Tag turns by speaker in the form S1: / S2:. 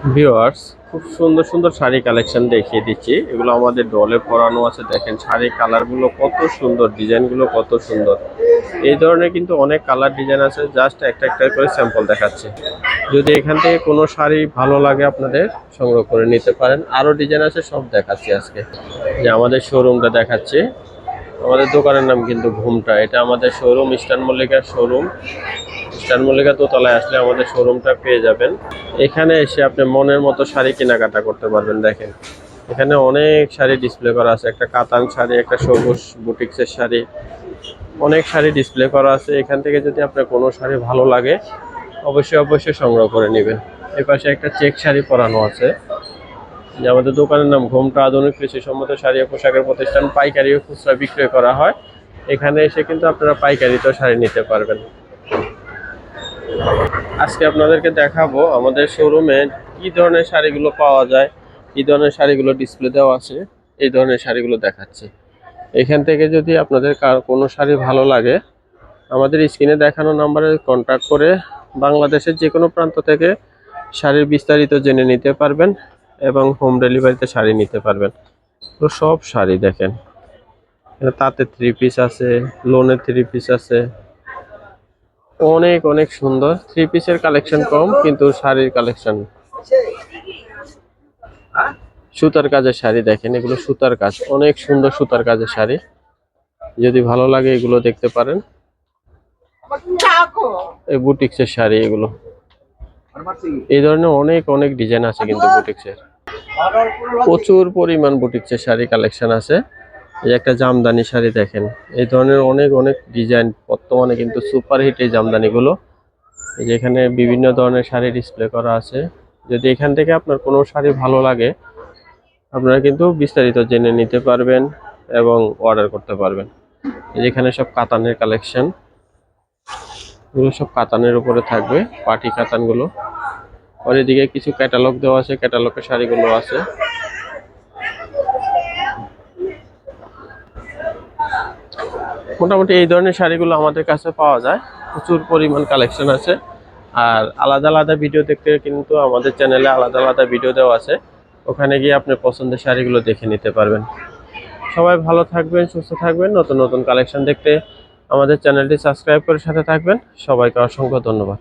S1: Viewers, খুব সুন্দর সুন্দর শাড়ি কালেকশন দেখিয়ে দিচ্ছি। এগুলো আমাদের ডলে পরানো আছে। দেখেন শাড়ির কালারগুলো কত সুন্দর, ডিজাইনগুলো কত সুন্দর। এই ধরনের কিন্তু অনেক কালার ডিজাইন আছে। জাস্ট একটা একটা করে স্যাম্পল দেখাচ্ছি। যদি এখান থেকে কোনো শাড়ি ভালো লাগে আপনাদের সংগ্রহ করে নিতে পারেন। আরো ডিজাইন আছে, সব দেখাচ্ছি আজকে। যে আমাদের শোরুমটা দেখাচ্ছি। আমাদের দোকানের নাম কিন্তু ঘুমটা। এটা আমাদের শোরুম, ইস্টার্ন মল্লিকার শোরুম। ইস্টার্ন মল্লিকা দোতলায় আসলে আমাদের শোরুমটা পেয়ে যাবেন। এখানে এসে আপনি মনের মতো শাড়ি কেনাকাটা করতে পারবেন। দেখেন এখানে অনেক শাড়ি ডিসপ্লে করা আছে। একটা কাতান শাড়ি, একটা সবুজ বুটিক্সের শাড়ি, অনেক শাড়ি ডিসপ্লে করা আছে। এখান থেকে যদি আপনার কোনো শাড়ি ভালো লাগে অবশ্যই অবশ্যই সংগ্রহ করে নেবেন। এই পাশে একটা চেক শাড়ি পরানো আছে। যে আমাদের দোকানের নাম ঘোমটা আধুনিক কৃষিসম্মত শাড়ি ও পোশাকের প্রতিষ্ঠান। পাইকারি ও খুচরা বিক্রয় করা হয়। এখানে এসে কিন্তু আপনারা পাইকারিতেও শাড়ি নিতে পারবেন। আজকে আপনাদেরকে দেখাবো আমাদের শোরুমে কি ধরনের শাড়িগুলো পাওয়া যায়, কি ধরনের শাড়িগুলো ডিসপ্লে দেওয়া আছে। এই ধরনের শাড়িগুলো দেখাচ্ছি। এখান থেকে যদি আপনাদের কোনো শাড়ি ভালো লাগে আমাদের স্ক্রিনে দেখানো নাম্বারে কন্ট্যাক্ট করে বাংলাদেশের যে কোনো প্রান্ত থেকে শাড়ির বিস্তারিত জেনে নিতে পারবেন এবং হোম ডেলিভারিতে শাড়ি নিতে পারবেন। তো সব শাড়ি দেখেন, তাতে থ্রি পিস আছে, লোনের থ্রি পিস আছে, অনেক অনেক সুন্দর। থ্রি পিসের কালেকশন কম, কিন্তু শাড়ির কালেকশন। সুতার কাজের শাড়ি দেখেন, এগুলো সুতার কাজ, অনেক সুন্দর সুতার কাজের শাড়ি। যদি ভালো লাগে এগুলো দেখতে পারেন। এই বুটিক্সের শাড়ি এগুলো, এই ধরনের অনেক অনেক ডিজাইন আছে কিন্তু বুটিক্সের। প্রচুর পরিমাণ বুটিক্সের শাড়ি কালেকশন আছে। এই একটা জামদানি শাড়ি দেখেন, এই ধরনের অনেক অনেক ডিজাইন। বর্তমানে কিন্তু সুপার হিট এই জামদানিগুলো। যেখানে বিভিন্ন ধরনের শাড়ি ডিসপ্লে করা আছে। যদি এখান থেকে আপনার কোনো শাড়ি ভালো লাগে আপনারা কিন্তু বিস্তারিত জেনে নিতে পারবেন এবং অর্ডার করতে পারবেন। যেখানে সব কাতানের কালেকশন, এগুলো সব কাতানের উপরে থাকবে, পার্টি কাতানগুলো। আর এদিকে কিছু ক্যাটালগ দেওয়া আছে, ক্যাটালগের শাড়িগুলো আছে। মোটামুটি এই ধরনের শাড়িগুলো আমাদের কাছে পাওয়া যায়। প্রচুর পরিমাণ কালেকশন আছে। আর আলাদা আলাদা ভিডিও দেখতে কিন্তু আমাদের চ্যানেলে আলাদা আলাদা ভিডিও দেওয়া আছে। ওখানে গিয়ে আপনি পছন্দের শাড়িগুলো দেখে নিতে পারবেন। সবাই ভালো থাকবেন, সুস্থ থাকবেন। নতুন নতুন কালেকশন দেখতে আমাদের চ্যানেলটি সাবস্ক্রাইব করে সাথে থাকবেন। সবাইকে অসংখ্য ধন্যবাদ।